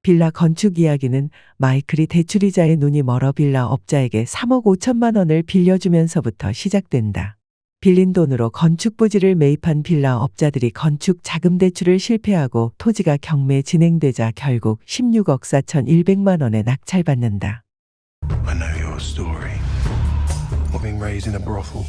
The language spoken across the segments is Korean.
빌라 건축 이야기는 마이클이 대출이자에 눈이 멀어 빌라 업자에게 3억 5천만 원을 빌려주면서부터 시작된다. 빌린 돈으로 건축 부지를 매입한 빌라 업자들이 건축 자금 대출을 실패하고 토지가 경매 진행되자 결국 16억 4,100만 원에 낙찰받는다. I know your story. Of being raised in a brothel.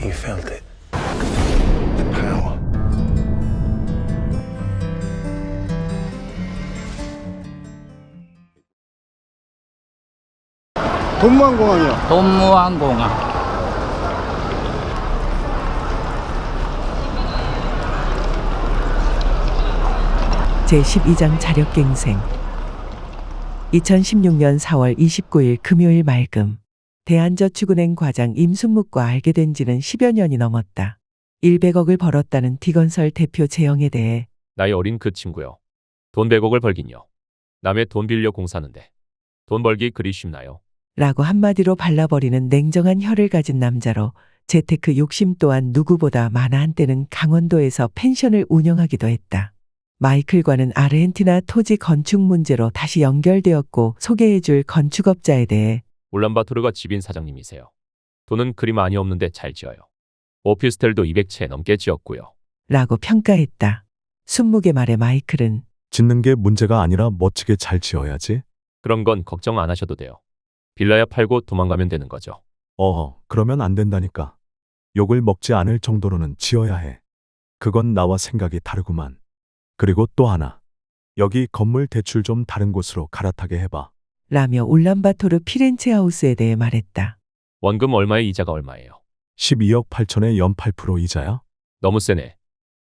You felt it. The power. 돈무항공항이요. 돈무항공항. 제12장 자력갱생. 2016년 4월 29일 금요일 맑음. 대한저축은행 과장 임순묵과 알게 된 지는 10여 년이 넘었다. 100억을 벌었다는 D건설 대표 재영에 대해 나이 어린 그 친구요. 돈 100억을 벌긴요. 남의 돈 빌려 공사하는데 돈 벌기 그리 쉽나요? 라고 한마디로 발라버리는 냉정한 혀를 가진 남자로 재테크 욕심 또한 누구보다 많아. 한때는 강원도에서 펜션을 운영하기도 했다. 마이클과는 아르헨티나 토지 건축 문제로 다시 연결되었고 소개해줄 건축업자에 대해 울란바토르가 집인 사장님이세요. 돈은 그리 많이 없는데 잘 지어요. 오피스텔도 200채 넘게 지었고요. 라고 평가했다. 순묵의 말에 마이클은 짓는 게 문제가 아니라 멋지게 잘 지어야지. 그런 건 걱정 안 하셔도 돼요. 빌라야 팔고 도망가면 되는 거죠. 그러면 안 된다니까. 욕을 먹지 않을 정도로는 지어야 해. 그건 나와 생각이 다르구만. 그리고 또 하나. 여기 건물 대출 좀 다른 곳으로 갈아타게 해봐. 라며 울란바토르 피렌체 하우스에 대해 말했다. 원금 얼마에 이자가 얼마예요? 12억 8천에 연 8% 이자야? 너무 세네.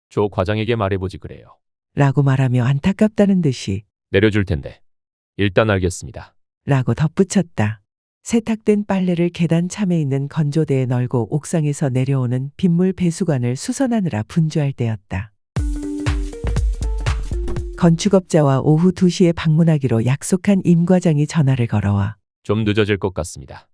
조 과장에게 말해보지 그래요. 라고 말하며 안타깝다는 듯이 내려줄 텐데. 일단 알겠습니다. 라고 덧붙였다. 세탁된 빨래를 계단 참에 있는 건조대에 널고 옥상에서 내려오는 빗물 배수관을 수선하느라 분주할 때였다. 건축업자와 오후 2시에 방문하기로 약속한 임 과장이 전화를 걸어와 좀 늦어질 것 같습니다.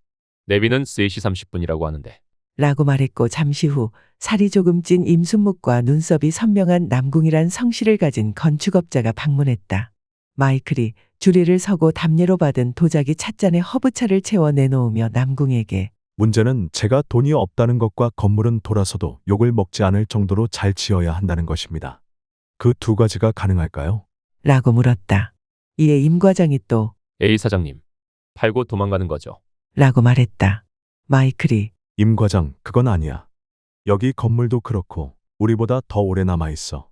내비는 3시 30분이라고 하는데. 라고 말했고 잠시 후 살이 조금 찐 임순묵과 눈썹이 선명한 남궁이란 성씨를 가진 건축업자가 방문했다. 마이클이 주리를 서고 담례로 받은 도자기 찻잔에 허브차를 채워 내놓으며 남궁에게 문제는 제가 돈이 없다는 것과 건물은 돌아서도 욕을 먹지 않을 정도로 잘 지어야 한다는 것입니다. 그 두 가지가 가능할까요? 라고 물었다. 이에 임 과장이 또 A 사장님. 팔고 도망가는 거죠. 라고 말했다. 마이클이 임 과장, 그건 아니야. 여기 건물도 그렇고 우리보다 더 오래 남아 있어.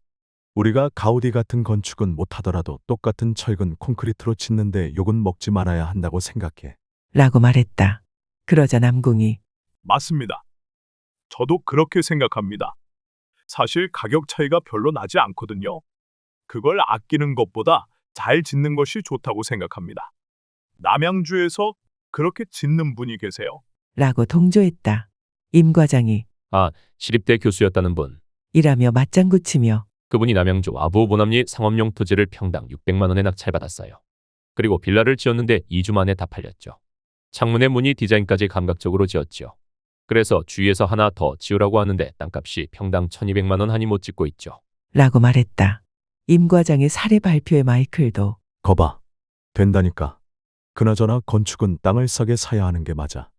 우리가 가우디 같은 건축은 못하더라도 똑같은 철근 콘크리트로 짓는데 욕은 먹지 말아야 한다고 생각해. 라고 말했다. 그러자 남궁이 맞습니다. 저도 그렇게 생각합니다. 사실 가격 차이가 별로 나지 않거든요. 그걸 아끼는 것보다 잘 짓는 것이 좋다고 생각합니다. 남양주에서 그렇게 짓는 분이 계세요. 라고 동조했다. 임 과장이 시립대 교수였다는 분. 이라며 맞장구 치며 그분이 남양주 아부보남리 상업용 토지를 평당 600만 원에 낙찰받았어요. 그리고 빌라를 지었는데 2주 만에 다 팔렸죠. 창문의 무늬 디자인까지 감각적으로 지었죠. 그래서 주위에서 하나 더 지으라고 하는데 땅값이 평당 1200만 원 하니 못 짓고 있죠. 라고 말했다. 임 과장의 사례 발표에 마이클도 거봐. 된다니까. 그나저나 건축은 땅을 싸게 사야 하는 게 맞아.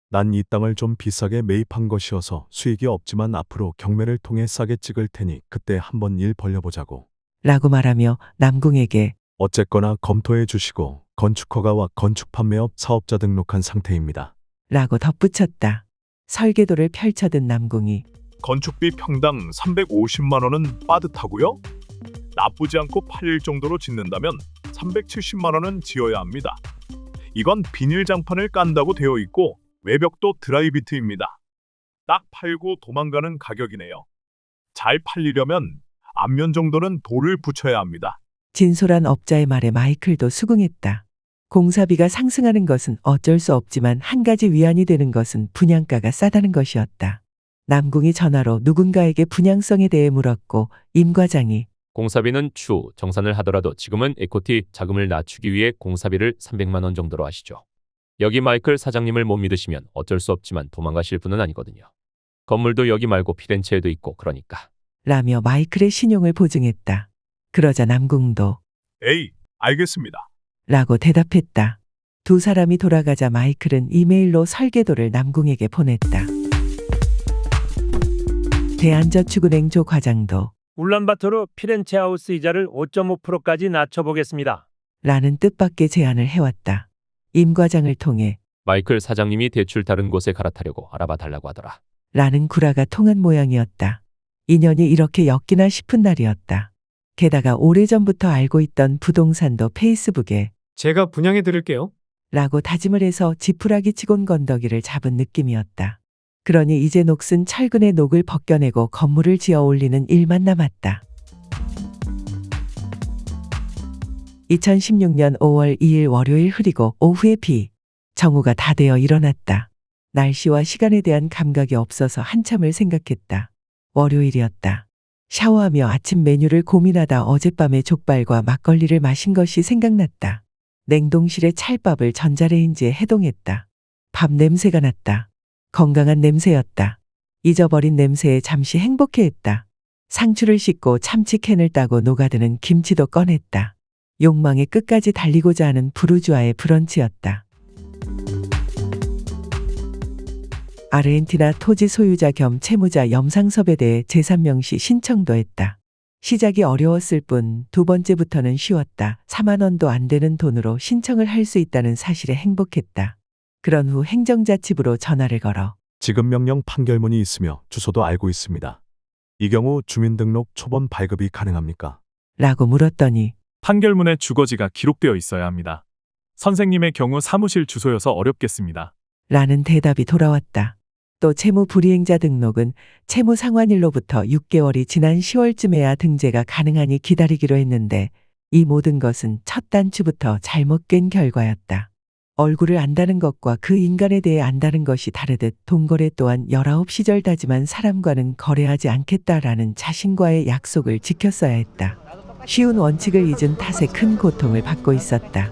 난 이 땅을 좀 비싸게 매입한 것이어서 수익이 없지만 앞으로 경매를 통해 싸게 찍을 테니 그때 한번 일 벌려보자고. 라고 말하며 남궁에게 어쨌거나 검토해 주시고 건축허가와 건축판매업 사업자 등록한 상태입니다. 라고 덧붙였다. 설계도를 펼쳐든 남궁이 건축비 평당 350만 원은 빠듯하고요. 나쁘지 않고 팔릴 정도로 짓는다면 370만 원은 지어야 합니다. 이건 비닐 장판을 깐다고 되어 있고 외벽도 드라이비트입니다. 딱 팔고 도망가는 가격이네요. 잘 팔리려면 앞면 정도는 돌을 붙여야 합니다. 진솔한 업자의 말에 마이클도 수긍했다. 공사비가 상승하는 것은 어쩔 수 없지만 한 가지 위안이 되는 것은 분양가가 싸다는 것이었다. 남궁이 전화로 누군가에게 분양성에 대해 물었고 임 과장이 공사비는 추후 정산을 하더라도 지금은 에코티 자금을 낮추기 위해 공사비를 300만 원 정도로 하시죠. 여기 마이클 사장님을 못 믿으시면 어쩔 수 없지만 도망가실 분은 아니거든요. 건물도 여기 말고 피렌체에도 있고 그러니까. 라며 마이클의 신용을 보증했다. 그러자 남궁도 에이, 알겠습니다. 라고 대답했다. 두 사람이 돌아가자 마이클은 이메일로 설계도를 남궁에게 보냈다. 대한저축은행 조 과장도 울란바토르 피렌체 하우스 이자를 5.5%까지 낮춰보겠습니다. 라는 뜻밖의 제안을 해왔다. 임 과장을 통해 마이클 사장님이 대출 다른 곳에 갈아타려고 알아봐 달라고 하더라. 라는 구라가 통한 모양이었다. 인연이 이렇게 엮이나 싶은 날이었다. 게다가 오래전부터 알고 있던 부동산도 페이스북에 제가 분양해 드릴게요. 라고 다짐을 해서 지푸라기 치곤 건더기를 잡은 느낌이었다. 그러니 이제 녹슨 철근의 녹을 벗겨내고 건물을 지어 올리는 일만 남았다. 2016년 5월 2일 월요일 흐리고 오후에 비. 정우가 다 되어 일어났다. 날씨와 시간에 대한 감각이 없어서 한참을 생각했다. 월요일이었다. 샤워하며 아침 메뉴를 고민하다 어젯밤에 족발과 막걸리를 마신 것이 생각났다. 냉동실에 찰밥을 전자레인지에 해동했다. 밥 냄새가 났다. 건강한 냄새였다. 잊어버린 냄새에 잠시 행복해했다. 상추를 씻고 참치캔을 따고 녹아드는 김치도 꺼냈다. 욕망의 끝까지 달리고자 하는 부르주아의 브런치였다. 아르헨티나 토지 소유자 겸 채무자 염상섭에 대해 제3명시 신청도 했다. 시작이 어려웠을 뿐 두 번째부터는 쉬웠다. 4만 원도 안 되는 돈으로 신청을 할 수 있다는 사실에 행복했다. 그런 후 행정자치부로 전화를 걸어 지급 명령 판결문이 있으며 주소도 알고 있습니다. 이 경우 주민등록 초본 발급이 가능합니까? 라고 물었더니 판결문에 주거지가 기록되어 있어야 합니다. 선생님의 경우 사무실 주소여서 어렵겠습니다. 라는 대답이 돌아왔다. 또 채무 불이행자 등록은 채무 상환일로부터 6개월이 지난 10월쯤에야 등재가 가능하니 기다리기로 했는데 이 모든 것은 첫 단추부터 잘못 깬 결과였다. 얼굴을 안다는 것과 그 인간에 대해 안다는 것이 다르듯 동거래 또한 19시절 다짐한 사람과는 거래하지 않겠다라는 자신과의 약속을 지켰어야 했다. 쉬운 원칙을 잊은 탓에 큰 고통을 받고 있었다.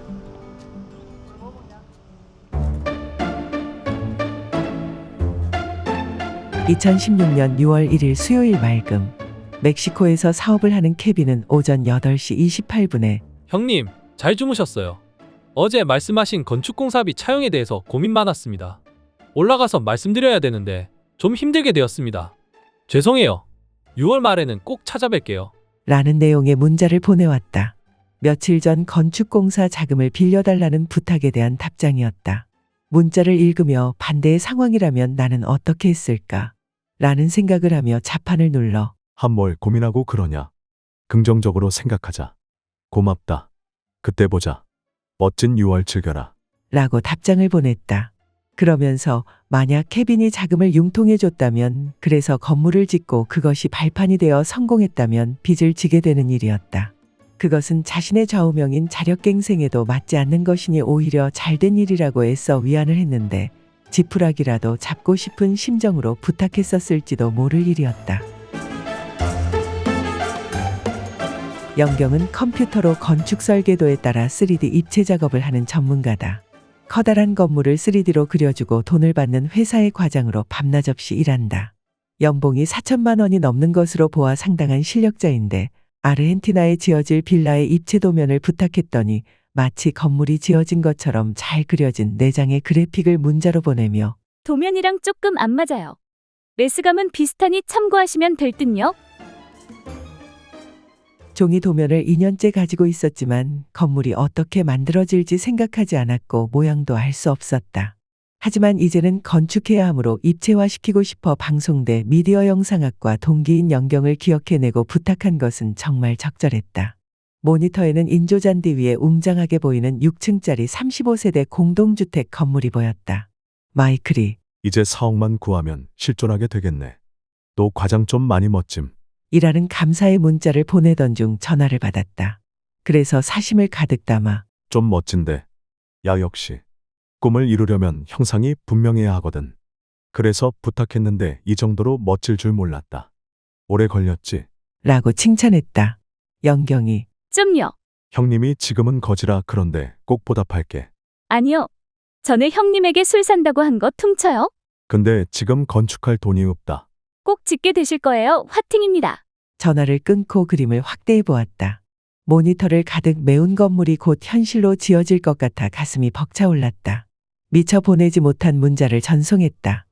(2016년 6월 1일) 수요일 맑음. 멕시코에서 사업을 하는 케빈은 오전 8시 28분에 형님, 잘 주무셨어요. 어제 말씀하신 건축공사비 차용에 대해서 고민 많았습니다. 올라가서 말씀드려야 되는데 좀 힘들게 되었습니다. 죄송해요. 6월 말에는 꼭 찾아뵐게요. 라는 내용의 문자를 보내왔다. 며칠 전 건축공사 자금을 빌려달라는 부탁에 대한 답장이었다. 문자를 읽으며 반대의 상황이라면 나는 어떻게 했을까? 라는 생각을 하며 자판을 눌러 뭘 고민하고 그러냐. 긍정적으로 생각하자. 고맙다. 그때 보자. 멋진 6월 즐겨라. 라고 답장을 보냈다. 그러면서 만약 케빈이 자금을 융통해줬다면, 그래서 건물을 짓고 그것이 발판이 되어 성공했다면 빚을 지게 되는 일이었다. 그것은 자신의 좌우명인 자력갱생에도 맞지 않는 것이니 오히려 잘된 일이라고 애써 위안을 했는데 지푸라기라도 잡고 싶은 심정으로 부탁했었을지도 모를 일이었다. 영경은 컴퓨터로 건축 설계도에 따라 3D 입체 작업을 하는 전문가다. 커다란 건물을 3D로 그려주고 돈을 받는 회사의 과장으로 밤낮 없이 일한다. 연봉이 4천만 원이 넘는 것으로 보아 상당한 실력자인데 아르헨티나에 지어질 빌라의 입체 도면을 부탁했더니 마치 건물이 지어진 것처럼 잘 그려진 4장의 그래픽을 문자로 보내며 도면이랑 조금 안 맞아요. 레스감은 비슷하니 참고하시면 될 듯요. 종이 도면을 2년째 가지고 있었지만 건물이 어떻게 만들어질지 생각하지 않았고 모양도 알 수 없었다. 하지만 이제는 건축해야 하므로 입체화시키고 싶어 방송대 미디어 영상학과 동기인 영경을 기억해내고 부탁한 것은 정말 적절했다. 모니터에는 인조잔디 위에 웅장하게 보이는 6층짜리 35세대 공동주택 건물이 보였다. 마이클이 이제 4억만 구하면 실존하게 되겠네. 또 과장 좀 많이 멋짐. 이라는 감사의 문자를 보내던 중 전화를 받았다. 그래서 사심을 가득 담아 좀 멋진데. 야, 역시. 꿈을 이루려면 형상이 분명해야 하거든. 그래서 부탁했는데 이 정도로 멋질 줄 몰랐다. 오래 걸렸지. 라고 칭찬했다. 영경이 좀요. 형님이 지금은 거지라 그런데 꼭 보답할게. 아니요. 전에 형님에게 술 산다고 한 거 퉁쳐요. 근데 지금 건축할 돈이 없다. 꼭 짓게 되실 거예요. 화팅입니다. 전화를 끊고 그림을 확대해 보았다. 모니터를 가득 메운 건물이 곧 현실로 지어질 것 같아 가슴이 벅차올랐다. 미처 보내지 못한 문자를 전송했다.